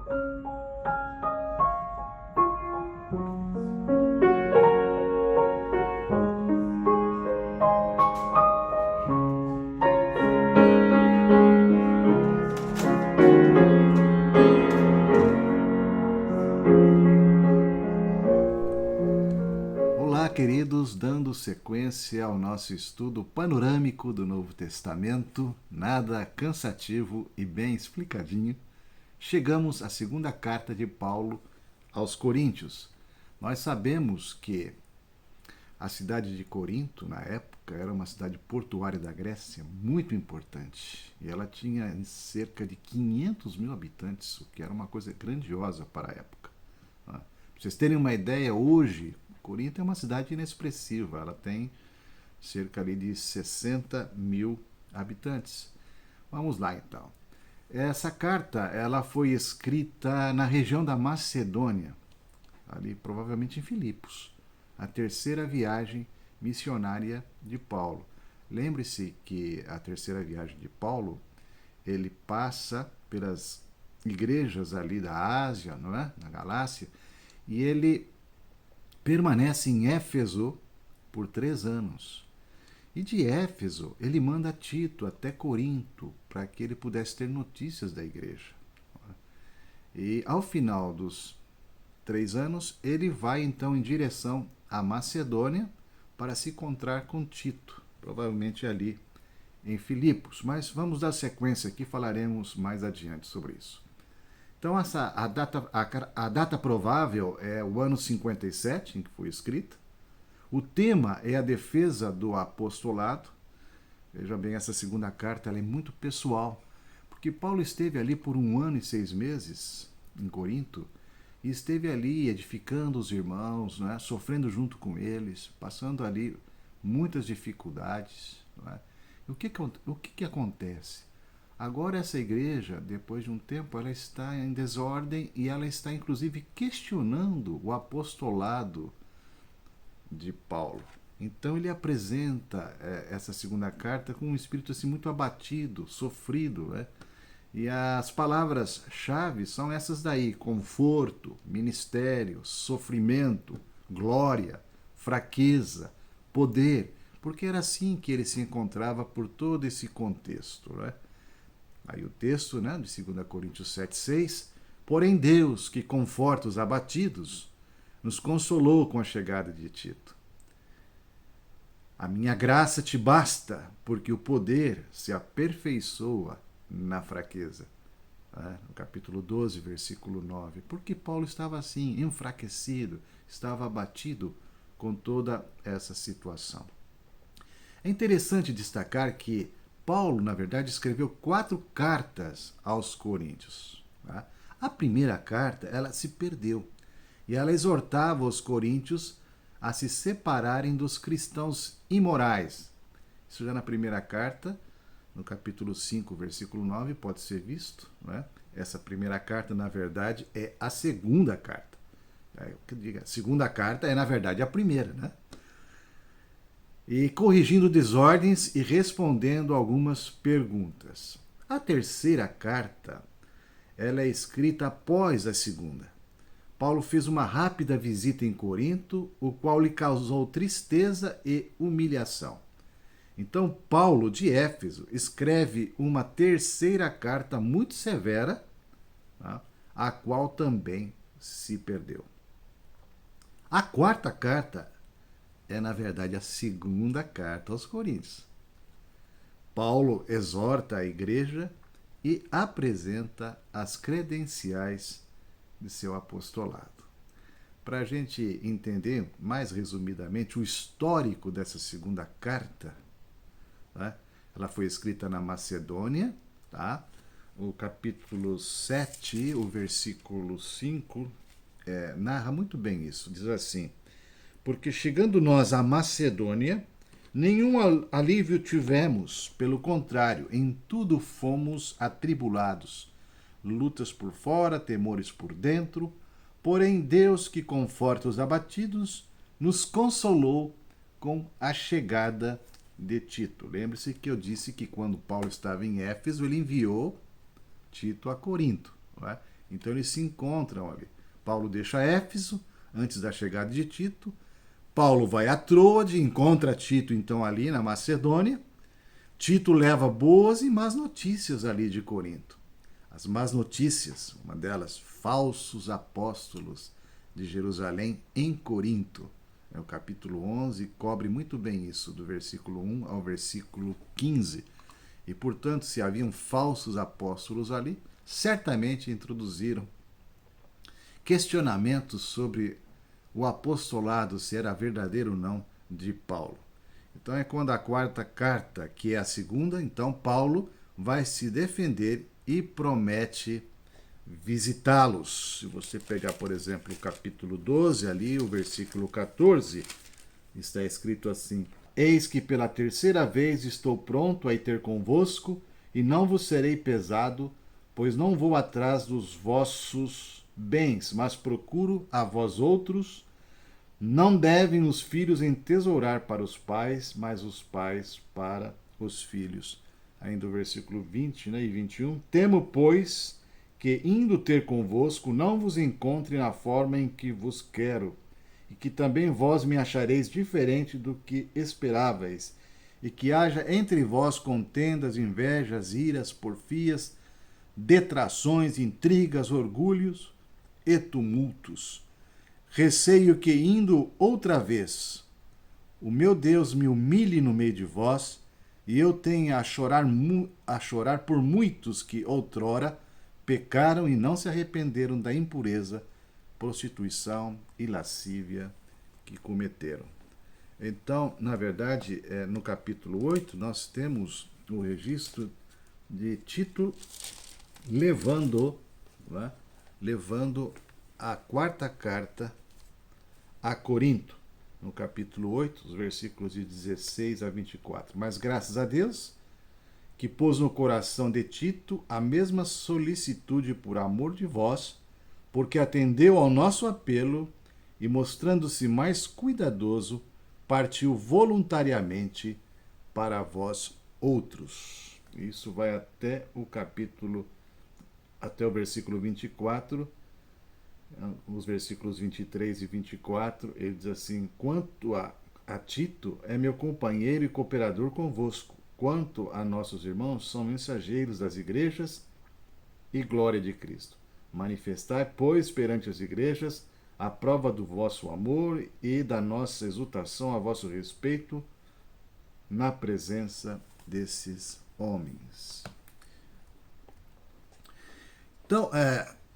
Olá, queridos, dando sequência ao nosso estudo panorâmico do Novo Testamento, nada cansativo e bem explicadinho, chegamos à segunda carta de Paulo aos Coríntios. Nós sabemos que a cidade de Corinto, na época, era uma cidade portuária da Grécia muito importante. E ela tinha cerca de 500 mil habitantes, o que era uma coisa grandiosa para a época. Para vocês terem uma ideia, hoje, Corinto é uma cidade inexpressiva. Ela tem cerca ali de 60 mil habitantes. Vamos lá, então. Essa carta ela foi escrita na região da Macedônia, ali provavelmente em Filipos, a terceira viagem missionária de Paulo. Lembre-se que a terceira viagem de Paulo, ele passa pelas igrejas ali da Ásia, não é? Na Galácia, e ele permanece em Éfeso por 3 anos. E de Éfeso, ele manda Tito até Corinto, para que ele pudesse ter notícias da igreja. E ao final dos 3 anos, ele vai então em direção à Macedônia para se encontrar com Tito, provavelmente ali em Filipos. Mas vamos dar sequência aqui, falaremos mais adiante sobre isso. Então, a data provável é o ano 57, em que foi escrita. O tema é a defesa do apostolado. Veja bem, essa segunda carta ela é muito pessoal, porque Paulo esteve ali por 1 ano e 6 meses em Corinto, e esteve ali edificando os irmãos, não é? Sofrendo junto com eles, passando ali muitas dificuldades. Não é? E o que acontece? Agora essa igreja, depois de um tempo, ela está em desordem e ela está inclusive questionando o apostolado de Paulo. Então ele apresenta essa segunda carta com um espírito assim muito abatido, sofrido, né? E as palavras-chave são essas daí: conforto, ministério, sofrimento, glória, fraqueza, poder, porque era assim que ele se encontrava por todo esse contexto, né? Aí o texto, né, de 2 Coríntios 7,6, porém Deus, que conforta os abatidos, nos consolou com a chegada de Tito. A minha graça te basta, porque o poder se aperfeiçoa na fraqueza. No capítulo 12, versículo 9. Porque Paulo estava assim, enfraquecido, estava abatido com toda essa situação. É interessante destacar que Paulo, na verdade, escreveu 4 cartas aos Coríntios. A primeira carta, ela se perdeu. E ela exortava os coríntios a se separarem dos cristãos imorais. Isso já na primeira carta, no capítulo 5, versículo 9, pode ser visto. Não é? Essa primeira carta, na verdade, é a segunda carta. A segunda carta é, na verdade, a primeira, né? E corrigindo desordens e respondendo algumas perguntas. A terceira carta, ela é escrita após a segunda. Paulo fez uma rápida visita em Corinto, o qual lhe causou tristeza e humilhação. Então, Paulo, de Éfeso, escreve uma terceira carta muito severa, a qual também se perdeu. A quarta carta é, na verdade, a segunda carta aos Coríntios. Paulo exorta a igreja e apresenta as credenciais de seu apostolado. Para a gente entender mais resumidamente o histórico dessa segunda carta, né? Ela foi escrita na Macedônia, tá? O capítulo 7, o versículo 5, narra muito bem isso. Diz assim: porque chegando nós à Macedônia, nenhum alívio tivemos, pelo contrário, em tudo fomos atribulados. Lutas por fora, temores por dentro, porém Deus, que conforta os abatidos, nos consolou com a chegada de Tito. Lembre-se que eu disse que quando Paulo estava em Éfeso, ele enviou Tito a Corinto. Não é? Então eles se encontram ali. Paulo deixa Éfeso antes da chegada de Tito. Paulo vai a Troade, encontra Tito então ali na Macedônia. Tito leva boas e más notícias ali de Corinto. As más notícias, uma delas, falsos apóstolos de Jerusalém em Corinto. O capítulo 11 cobre muito bem isso, do versículo 1 ao versículo 15. E, portanto, se haviam falsos apóstolos ali, certamente introduziram questionamentos sobre o apostolado, se era verdadeiro ou não, de Paulo. Então é quando a quarta carta, que é a segunda, então Paulo vai se defender e promete visitá-los. Se você pegar, por exemplo, o capítulo 12, ali, o versículo 14, está escrito assim: Eis que pela terceira vez estou pronto a ir ter convosco, e não vos serei pesado, pois não vou atrás dos vossos bens, mas procuro a vós outros. Não devem os filhos entesourar para os pais, mas os pais para os filhos. Ainda o versículo 20, e 21. Temo, pois, que indo ter convosco, não vos encontre na forma em que vos quero, e que também vós me achareis diferente do que esperáveis, e que haja entre vós contendas, invejas, iras, porfias, detrações, intrigas, orgulhos e tumultos. Receio que, indo outra vez, o meu Deus me humilhe no meio de vós, e eu tenha a chorar por muitos que outrora pecaram e não se arrependeram da impureza, prostituição e lascívia que cometeram. Então, na verdade, no capítulo 8, nós temos o registro de Tito levando a quarta carta a Corinto, no capítulo 8, os versículos de 16 a 24. Mas graças a Deus, que pôs no coração de Tito a mesma solicitude por amor de vós, porque atendeu ao nosso apelo e, mostrando-se mais cuidadoso, partiu voluntariamente para vós outros. Isso vai até o versículo 24, os versículos 23 e 24, ele diz assim: quanto a Tito, é meu companheiro e cooperador convosco. Quanto a nossos irmãos, são mensageiros das igrejas e glória de Cristo. Manifestai, pois, perante as igrejas, a prova do vosso amor e da nossa exultação a vosso respeito na presença desses homens. Então,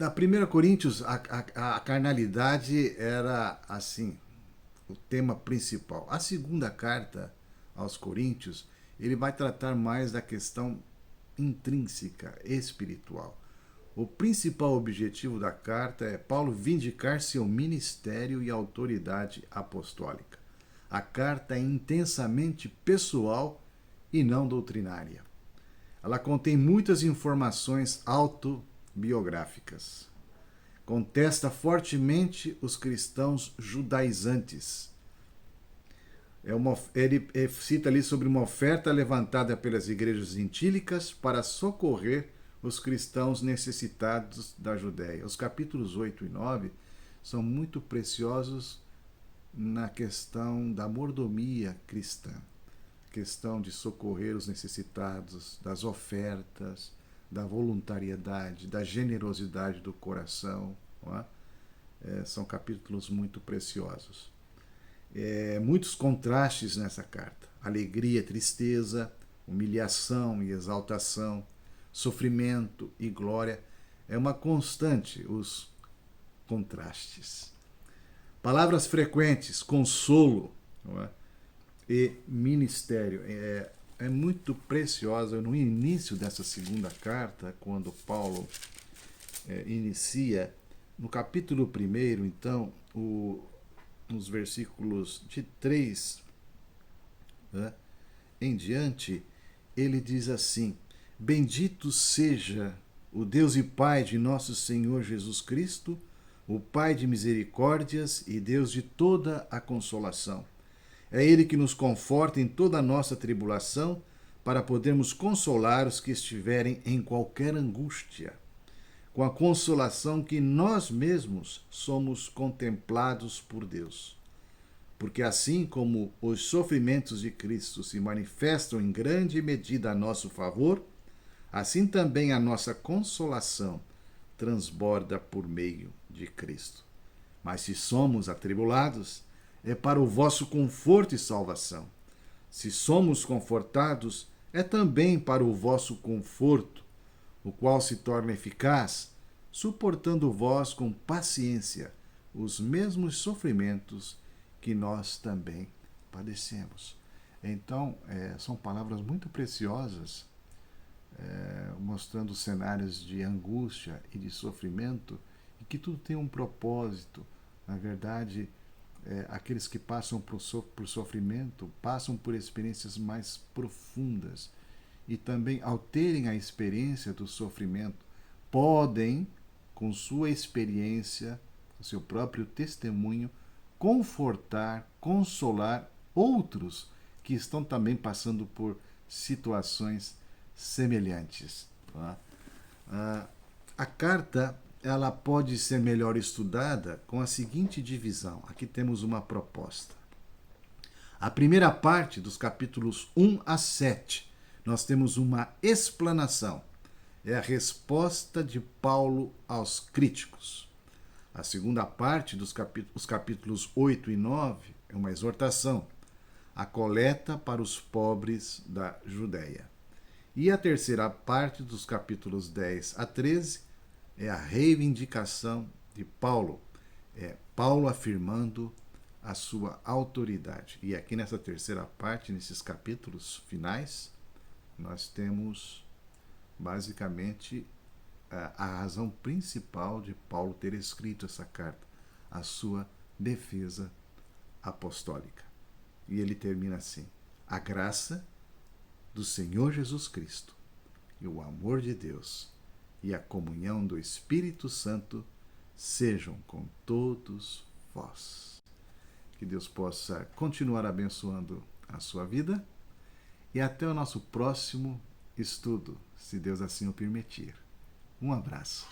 na 1 Coríntios, a carnalidade era, assim, o tema principal. A segunda carta aos Coríntios, ele vai tratar mais da questão intrínseca, espiritual. O principal objetivo da carta é Paulo vindicar seu ministério e autoridade apostólica. A carta é intensamente pessoal e não doutrinária. Ela contém muitas informações autobiográficas. Contesta fortemente os cristãos judaizantes. Ele cita ali sobre uma oferta levantada pelas igrejas gentílicas para socorrer os cristãos necessitados da Judéia. Os capítulos 8 e 9 são muito preciosos na questão da mordomia cristã, questão de socorrer os necessitados, das ofertas, da voluntariedade, da generosidade do coração. Não é? São capítulos muito preciosos. Muitos contrastes nessa carta: alegria, tristeza, humilhação e exaltação, sofrimento e glória. É uma constante os contrastes. Palavras frequentes: consolo, não é? E ministério. É muito preciosa. No início dessa segunda carta, quando Paulo inicia, no capítulo 1, então, nos versículos de 3, né, em diante, ele diz assim: bendito seja o Deus e Pai de nosso Senhor Jesus Cristo, o Pai de misericórdias e Deus de toda a consolação. É Ele que nos conforta em toda a nossa tribulação, para podermos consolar os que estiverem em qualquer angústia, com a consolação que nós mesmos somos contemplados por Deus. Porque assim como os sofrimentos de Cristo se manifestam em grande medida a nosso favor, assim também a nossa consolação transborda por meio de Cristo. Mas se somos atribulados, é para o vosso conforto e salvação. Se somos confortados, é também para o vosso conforto, o qual se torna eficaz, suportando vós com paciência os mesmos sofrimentos que nós também padecemos. Então, são palavras muito preciosas, mostrando cenários de angústia e de sofrimento, e que tudo tem um propósito. Na verdade, aqueles que passam por sofrimento passam por experiências mais profundas. E também, ao terem a experiência do sofrimento, podem, com sua experiência, com seu próprio testemunho, confortar, consolar outros que estão também passando por situações semelhantes. Tá? A carta ela pode ser melhor estudada com a seguinte divisão. Aqui temos uma proposta. A primeira parte, dos capítulos 1 a 7, nós temos uma explanação. É a resposta de Paulo aos críticos. A segunda parte, os capítulos 8 e 9, é uma exortação, a coleta para os pobres da Judéia. E a terceira parte, dos capítulos 10 a 13, é a reivindicação de Paulo. É Paulo afirmando a sua autoridade. E aqui nessa terceira parte, nesses capítulos finais, nós temos basicamente a razão principal de Paulo ter escrito essa carta, a sua defesa apostólica. E ele termina assim: a graça do Senhor Jesus Cristo e o amor de Deus e a comunhão do Espírito Santo sejam com todos vós. Que Deus possa continuar abençoando a sua vida e até o nosso próximo estudo, se Deus assim o permitir. Um abraço.